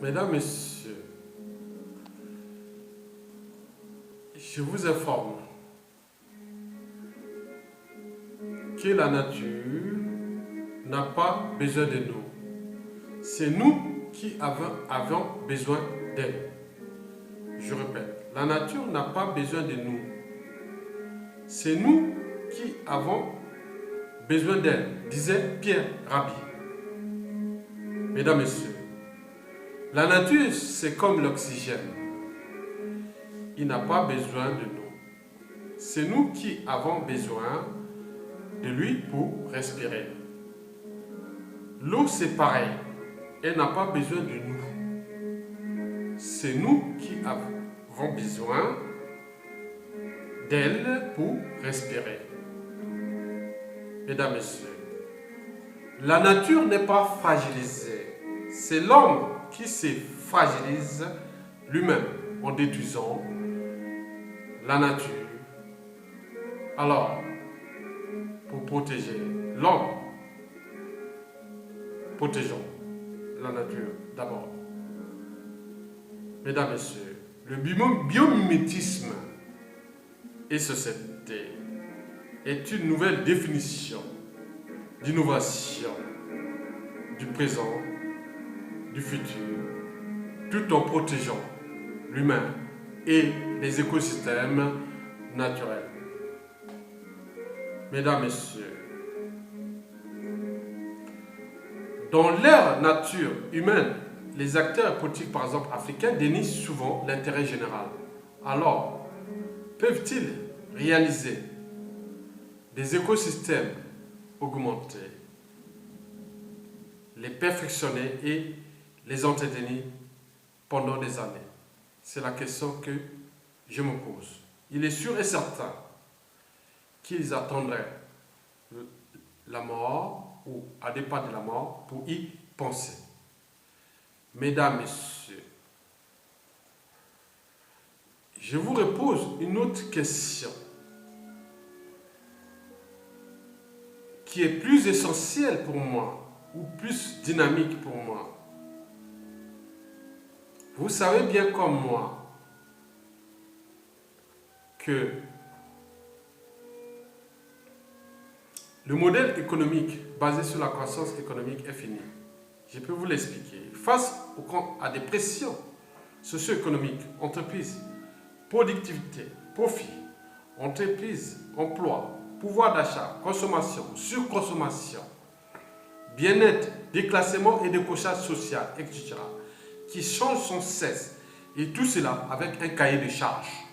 Mesdames, Messieurs, je vous informe que la nature n'a pas besoin de nous. C'est nous qui avons besoin d'elle. Je répète, la nature n'a pas besoin de nous. C'est nous qui avons besoin d'elle, disait Pierre Rabhi. Mesdames, Messieurs, la nature, c'est comme l'oxygène. Il n'a pas besoin de nous. C'est nous qui avons besoin de lui pour respirer. L'eau, c'est pareil. Elle n'a pas besoin de nous. C'est nous qui avons besoin d'elle pour respirer. Mesdames, Messieurs, la nature n'est pas fragilisée. C'est l'homme qui se fragilise lui-même en détruisant la nature. Alors, pour protéger l'homme, protégeons la nature d'abord. Mesdames, Messieurs, le biomimétisme et société est une nouvelle définition d'innovation du présent, du futur, tout en protégeant l'humain et les écosystèmes naturels. Mesdames, Messieurs, dans l'ère nature humaine, les acteurs politiques, par exemple africains, dénient souvent l'intérêt général. Alors, peuvent-ils réaliser des écosystèmes augmentés, les perfectionner et les entretenir pendant des années? C'est la question que je me pose. Il est sûr et certain qu'ils attendraient la mort ou à des pas de la mort pour y penser. Mesdames, Messieurs, je vous repose une autre question qui est plus essentielle pour moi ou plus dynamique pour moi. Vous savez bien comme moi que le modèle économique basé sur la croissance économique est fini. Je peux vous l'expliquer. Face à des pressions socio-économiques, entreprises, productivité, profit, entreprise, emploi, pouvoir d'achat, consommation, surconsommation, bien-être, déclassement et décrochage social, etc., qui changent sans cesse. Et tout cela avec un cahier de charges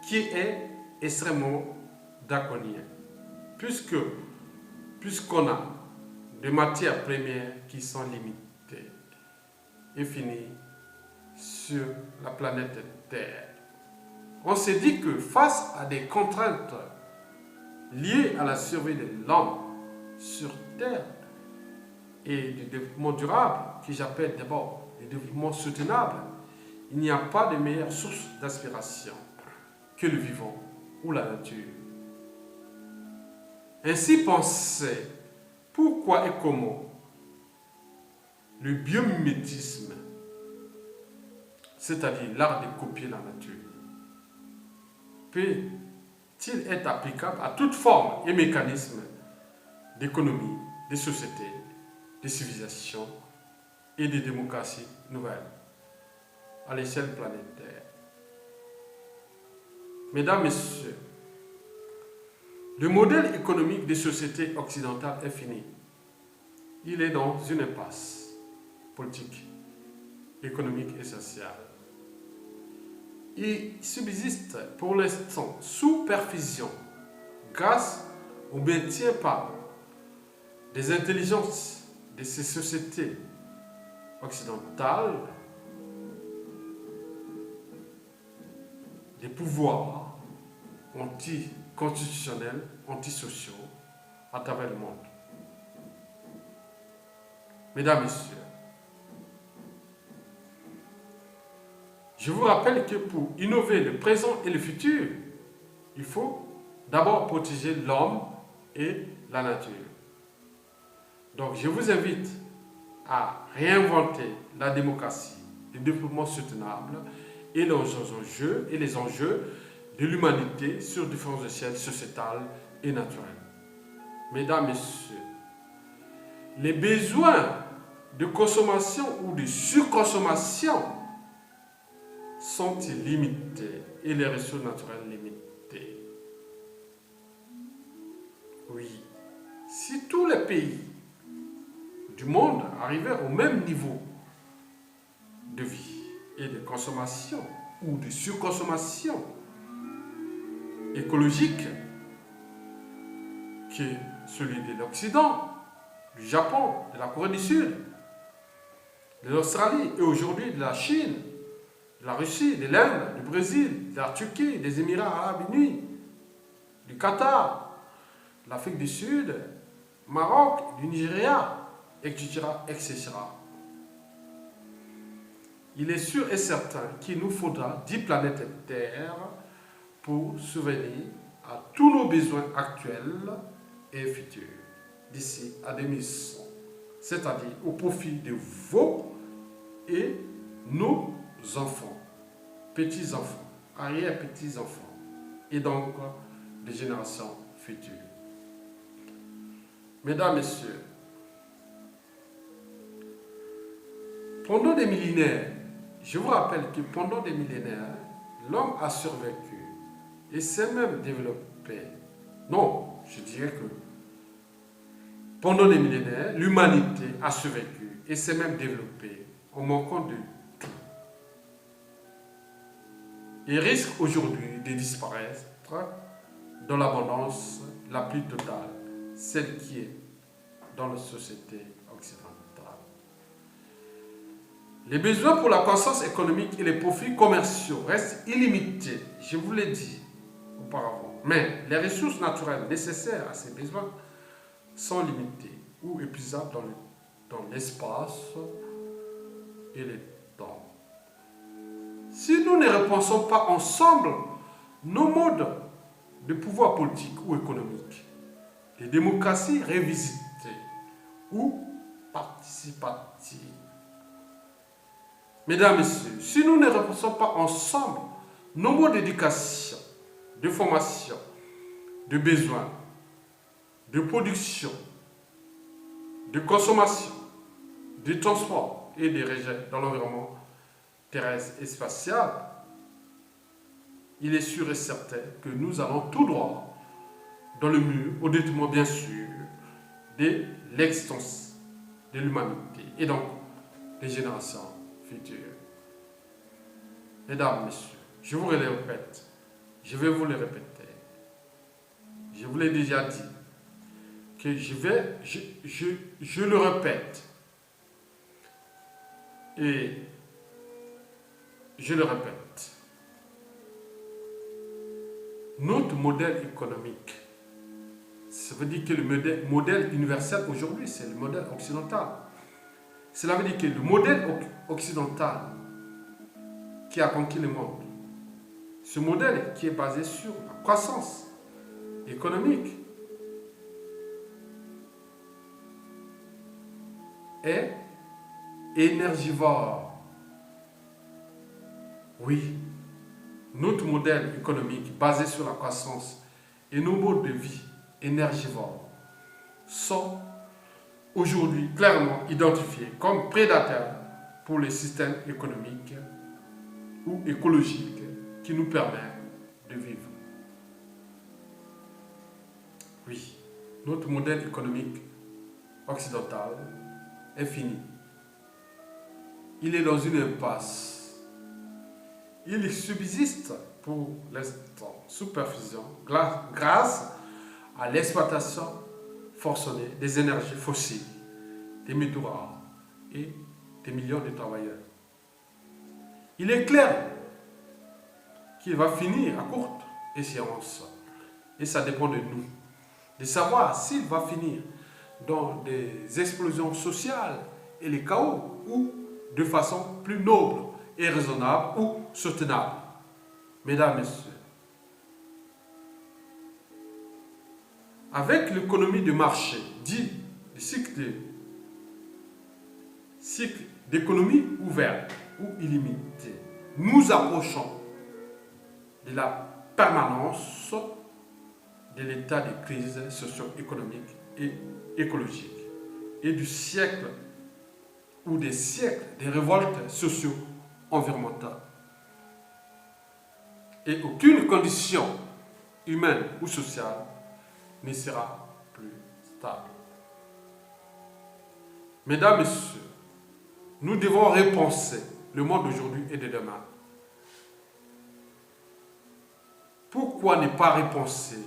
qui est extrêmement draconien. Puisqu'on a des matières premières qui sont limitées et finies sur la planète Terre. On s'est dit que face à des contraintes liées à la survie de l'homme sur Terre et du développement durable, que j'appelle d'abord le développement soutenable, il n'y a pas de meilleure source d'inspiration que le vivant ou la nature. Ainsi pensez, pourquoi et comment le biomimétisme, c'est-à-dire l'art de copier la nature, peut-il être applicable à toute forme et mécanisme d'économie, de société, de civilisation et de démocratie nouvelle à l'échelle planétaire. Mesdames, Messieurs, le modèle économique des sociétés occidentales est fini. Il est dans une impasse politique, économique et sociale. Il subsiste pour l'instant sous perfusion grâce au maintien par des intelligences de ces sociétés occidentales, des pouvoirs anticonstitutionnels, antisociaux à travers le monde. Mesdames, Messieurs, je vous rappelle que pour innover le présent et le futur, il faut d'abord protéger l'homme et la nature. Donc je vous invite à réinventer la démocratie, le développement soutenable et les enjeux de l'humanité sur différentes échelles sociétales et naturelles. Mesdames, Messieurs, les besoins de consommation ou de surconsommation sont illimités et les ressources naturelles limitées. Oui, si tous les pays du monde arrivaient au même niveau de vie et de consommation ou de surconsommation écologique que celui de l'Occident, du Japon, de la Corée du Sud, de l'Australie et aujourd'hui de la Chine, de la Russie, de l'Inde, du Brésil, de la Turquie, des Émirats arabes unis, du Qatar, de l'Afrique du Sud, Maroc, du Nigeria, etc., etc. Il est sûr et certain qu'il nous faudra 10 planètes Terre pour subvenir à tous nos besoins actuels et futurs d'ici à 2100, c'est-à-dire au profit de vos et nos enfants, petits-enfants, arrière-petits-enfants, et donc des générations futures. Mesdames, Messieurs, pendant des millénaires, je vous rappelle que pendant des millénaires, l'homme a survécu et s'est même développé. Non, je dirais que pendant des millénaires, l'humanité a survécu et s'est même développée en manquant de tout. Et risque aujourd'hui de disparaître dans l'abondance la plus totale, celle qui est dans la société occidentale. Les besoins pour la croissance économique et les profits commerciaux restent illimités, je vous l'ai dit auparavant. Mais les ressources naturelles nécessaires à ces besoins sont limitées ou épuisables dans l'espace et le temps. Si nous ne repensons pas ensemble nos modes de pouvoir politique ou économique, les démocraties révisitées ou participatives, mesdames, messieurs, si nous ne repensons pas ensemble nos modes d'éducation, de formation, de besoins, de production, de consommation, de transport et de rejet dans l'environnement terrestre et spatial, il est sûr et certain que nous allons tout droit dans le mur, au détriment bien sûr de l'existence de l'humanité et donc des générations futures. Mesdames, Messieurs, je vous le répète, je vais vous le répéter. Je vous l'ai déjà dit que je le répète et je le répète. Notre modèle économique, ça veut dire que le modèle universel aujourd'hui, c'est le modèle occidental. Cela veut dire que le modèle occidental qui a conquis le monde, ce modèle qui est basé sur la croissance économique, est énergivore. Oui, notre modèle économique basé sur la croissance et nos modes de vie énergivores sont aujourd'hui clairement identifiés comme prédateurs pour les systèmes économiques ou écologiques qui nous permettent de vivre. Oui, notre modèle économique occidental est fini. Il est dans une impasse. Il subsiste pour l'instant sous perfusion grâce à l'exploitation forcenée des énergies fossiles, des métaux rares et des millions de travailleurs. Il est clair qu'il va finir à courte échéance et ça dépend de nous, de savoir s'il va finir dans des explosions sociales et les chaos ou de façon plus noble et raisonnable ou soutenable. Mesdames, Messieurs, avec l'économie de marché, dit le cycle cycle d'économie ouverte ou illimitée, nous approchons de la permanence de l'état de crise socio-économique et écologique et du siècle ou des siècles de révoltes socio-environnementales. Et aucune condition humaine ou sociale ne sera plus stable. Mesdames, Messieurs, nous devons repenser le monde d'aujourd'hui et de demain. Pourquoi ne pas repenser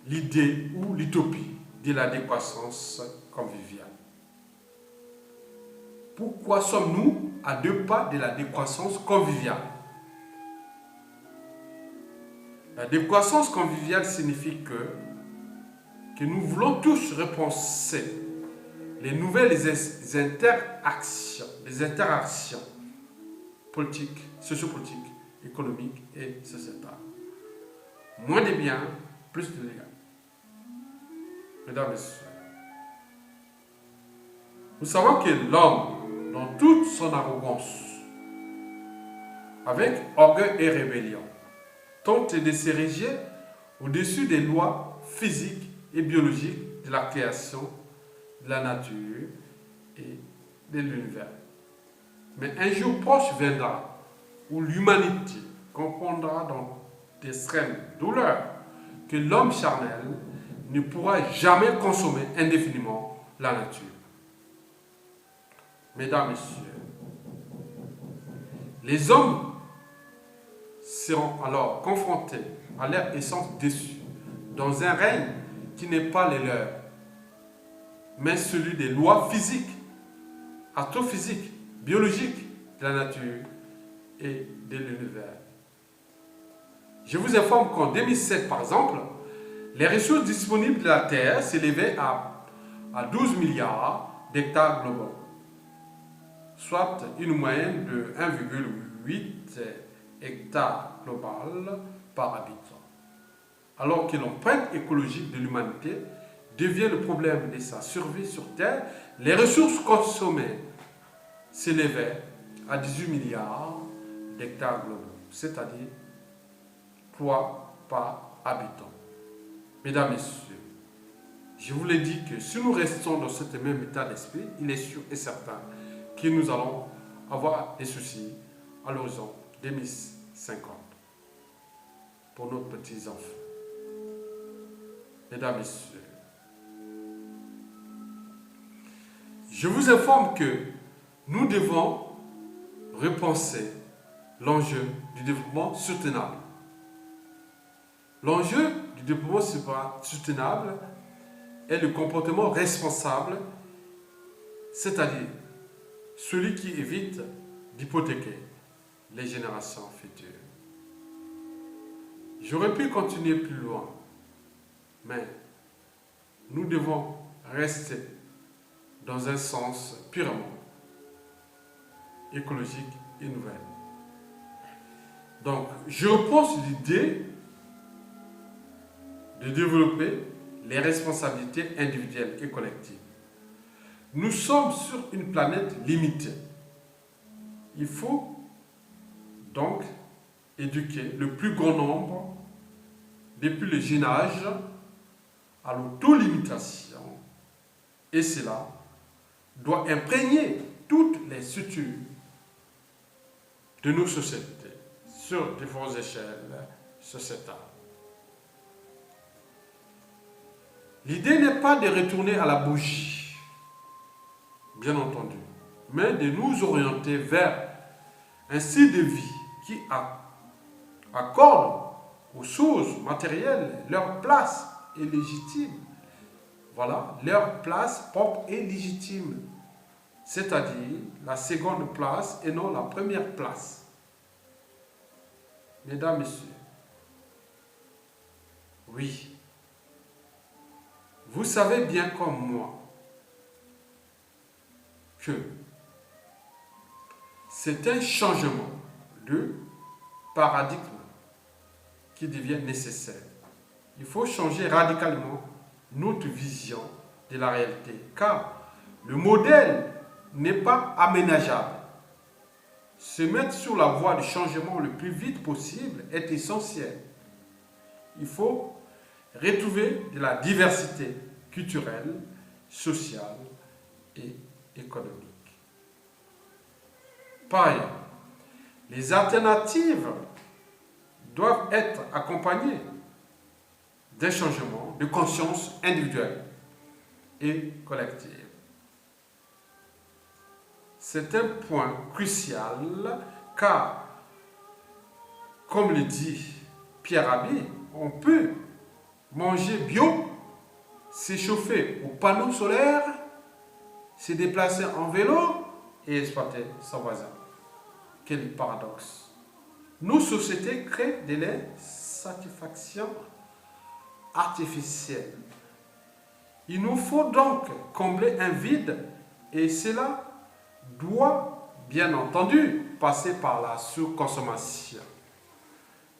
l'idée ou l'utopie de la décroissance conviviale? Pourquoi sommes-nous à 2 pas de la décroissance conviviale? La décroissance conviviale signifie que nous voulons tous repenser les nouvelles interactions politiques, sociopolitiques, économiques et sociétales. Moins de biens, plus de dégâts. Mesdames et messieurs, nous savons que l'homme, dans toute son arrogance, avec orgueil et rébellion, tente de s'ériger au-dessus des lois physiques et biologiques de la création, de la nature et de l'univers. Mais un jour proche viendra où l'humanité comprendra dans d'extrêmes douleurs que l'homme charnel ne pourra jamais consommer indéfiniment la nature. Mesdames, Messieurs, les hommes seront alors confrontés à leur essence déçue dans un règne qui n'est pas le leur, mais celui des lois physiques, astrophysiques, biologiques de la nature et de l'univers. Je vous informe qu'en 2007, par exemple, les ressources disponibles de la Terre s'élevaient à 12 milliards d'hectares globaux, soit une moyenne de 1,8 hectares global par habitant. Alors que l'empreinte écologique de l'humanité devient le problème de sa survie sur Terre, les ressources consommées s'élevaient à 18 milliards d'hectares globaux, c'est-à-dire poids par habitant. Mesdames, Messieurs, je vous l'ai dit que si nous restons dans ce même état d'esprit, il est sûr et certain que nous allons avoir des soucis à l'horizon 2050 pour nos petits-enfants. Mesdames, Messieurs, je vous informe que nous devons repenser l'enjeu du développement soutenable. L'enjeu du développement soutenable est le comportement responsable, c'est-à-dire celui qui évite d'hypothéquer les générations futures. J'aurais pu continuer plus loin, mais nous devons rester dans un sens purement écologique et nouvelle. Donc, je repense l'idée de développer les responsabilités individuelles et collectives. Nous sommes sur une planète limitée. Il faut donc éduquer le plus grand nombre depuis le jeune âge à l'autolimitation, et cela doit imprégner toutes les structures de nos sociétés sur différentes échelles sociétales. L'idée n'est pas de retourner à la bougie, bien entendu, mais de nous orienter vers un style de vie qui accorde aux choses matérielles leur place est légitime. Voilà, leur place propre et légitime. C'est-à-dire la seconde place et non la première place. Mesdames, Messieurs, oui, vous savez bien comme moi que c'est un changement de paradigme qui devient nécessaire. Il faut changer radicalement notre vision de la réalité, car le modèle n'est pas aménageable. Se mettre sur la voie du changement le plus vite possible est essentiel. Il faut retrouver de la diversité culturelle, sociale et économique. Par ailleurs, les alternatives doivent être accompagnées d'un changement de conscience individuelle et collective. C'est un point crucial car, comme le dit Pierre Rabhi, on peut manger bio, s'échauffer aux panneaux solaires, se déplacer en vélo et exploiter son voisin. Quel paradoxe! Nos sociétés créent de l'insatisfaction artificielle. Il nous faut donc combler un vide et cela doit bien entendu passer par la surconsommation.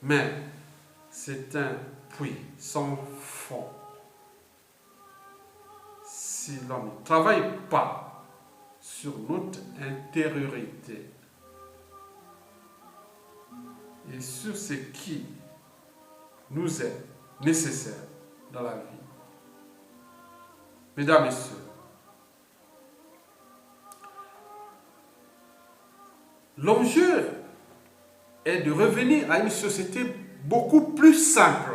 Mais c'est un puits sans fond. Si l'on ne travaille pas sur notre intériorité et sur ce qui nous est nécessaire dans la vie. Mesdames, Messieurs, l'enjeu est de revenir à une société beaucoup plus simple,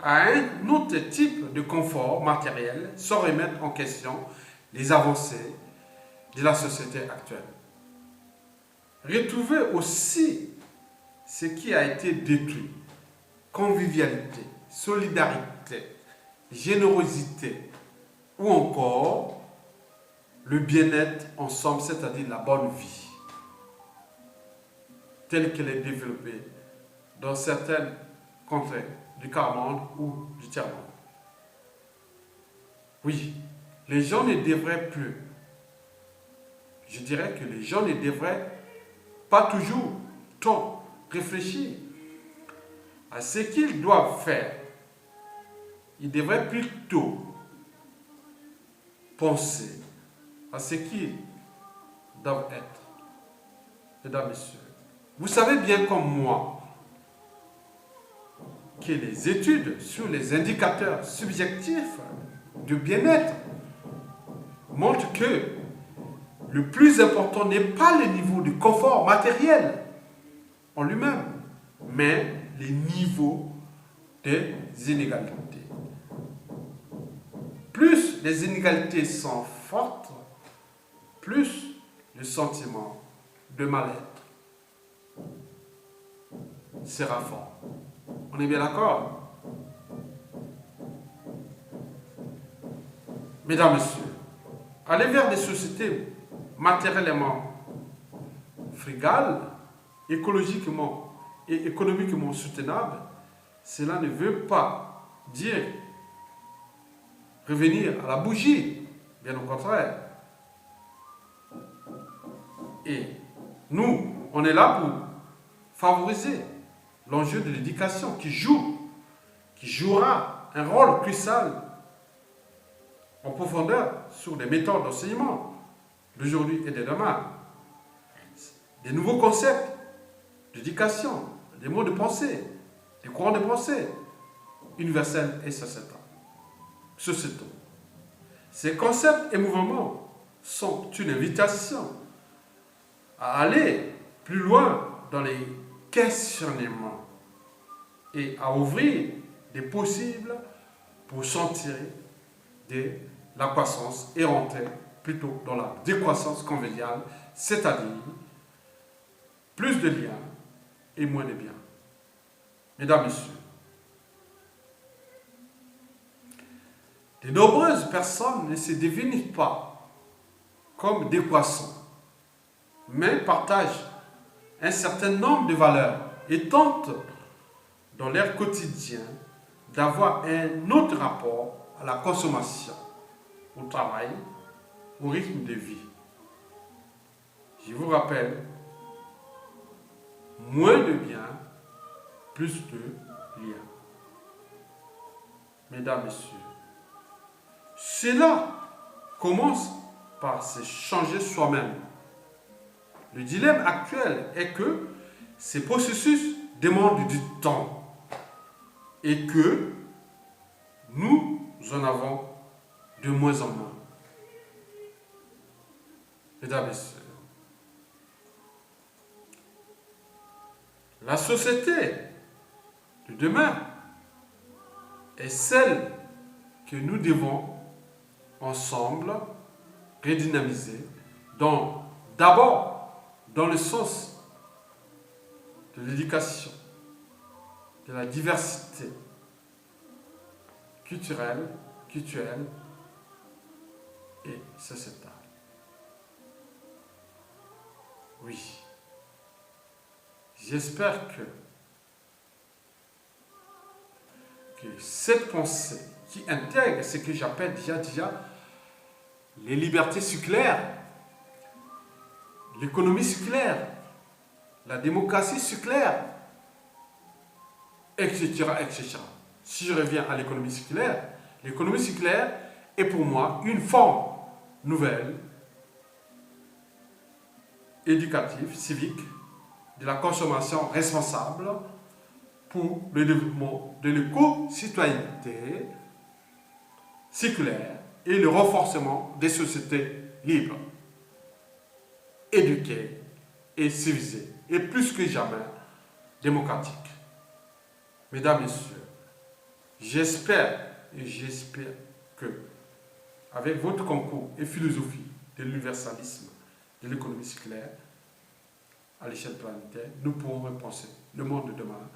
à un autre type de confort matériel, sans remettre en question les avancées de la société actuelle. Retrouver aussi ce qui a été détruit: convivialité, solidarité, générosité, ou encore le bien-être ensemble, c'est-à-dire la bonne vie, telle qu'elle est développée dans certaines contrées du quart-monde ou du tiers-monde. Oui, les gens ne devraient plus, je dirais que les gens ne devraient pas toujours tant réfléchir à ce qu'ils doivent faire. Ils devraient plutôt penser à ce qu'ils doivent être. Mesdames, Messieurs, vous savez bien comme moi que les études sur les indicateurs subjectifs de bien-être montrent que le plus important n'est pas le niveau de confort matériel en lui-même, mais les niveaux des inégalités. Plus les inégalités sont fortes, plus le sentiment de mal-être sera fort. On est bien d'accord? Mesdames, Messieurs, aller vers des sociétés matériellement frugales, écologiquement et économiquement soutenables, cela ne veut pas dire revenir à la bougie, bien au contraire. Et nous, on est là pour favoriser l'enjeu de l'éducation qui jouera un rôle crucial en profondeur sur les méthodes d'enseignement d'aujourd'hui et de demain. Des nouveaux concepts d'éducation, des mots de pensée, des courants de pensée universels et sociétaux. Ces concepts et mouvements sont une invitation à aller plus loin dans les questionnements et à ouvrir des possibles pour sentir de la croissance et rentrer plutôt dans la décroissance conviviale, c'est-à-dire plus de liens et moins de biens. Mesdames, Messieurs, de nombreuses personnes ne se définissent pas comme décroissants, mais partagent un certain nombre de valeurs et tentent dans leur quotidien d'avoir un autre rapport à la consommation, au travail, au rythme de vie. Je vous rappelle, moins de biens, plus de liens. Mesdames, Messieurs, cela commence par se changer soi-même. Le dilemme actuel est que ces processus demandent du temps et que nous en avons de moins en moins. Mesdames et messieurs, la société de demain est celle que nous devons ensemble redynamiser d'abord dans le sens de l'éducation, de la diversité culturelle et sociétale. Oui, j'espère que cette pensée qui intègre ce que j'appelle déjà les libertés circulaires, l'économie circulaire, la démocratie circulaire, etc. Si je reviens à l'économie circulaire est pour moi une forme nouvelle, éducative, civique, de la consommation responsable pour le développement de l'éco-citoyenneté circulaire et le renforcement des sociétés libres, éduquées et civilisées, et plus que jamais démocratiques. Mesdames, Messieurs, j'espère que, avec votre concours et philosophie de l'universalisme, de l'économie circulaire, à l'échelle planétaire, nous pourrons repenser le monde de demain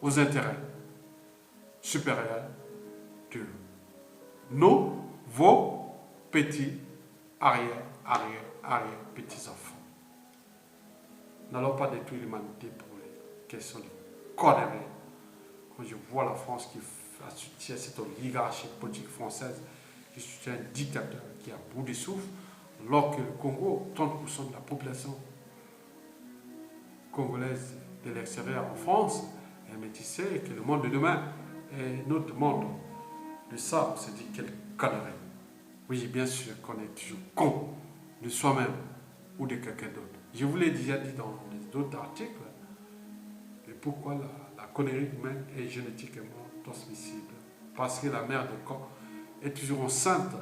aux intérêts supérieurs de vos petits petits-enfants. N'allons pas détruire l'humanité pour les questions de conneries. Quand je vois la France qui soutient cette oligarchie politique française, qui soutient un dictateur qui est à bout de souffle, alors que le Congo, 30% de la population congolaise de l'extérieur en France est métissée et que le monde de demain est notre monde. De ça, on se dit quelle connerie. Oui, bien sûr qu'on est toujours con de soi-même ou de quelqu'un d'autre. Je vous l'ai déjà dit dans d'autres articles, et pourquoi la connerie humaine est génétiquement transmissible. Parce que la mère de corps est toujours enceinte.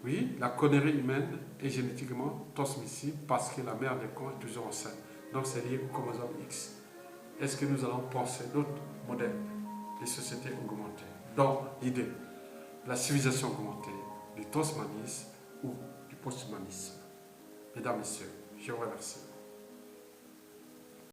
Oui, la connerie humaine est génétiquement transmissible parce que la mère de corps est toujours enceinte. Donc c'est lié au chromosome X. Est-ce que nous allons penser d'autres modèles de sociétés augmentées dans l'idée de la civilisation augmentée, du transhumanisme ou du posthumanisme? Mesdames, Messieurs, je vous remercie.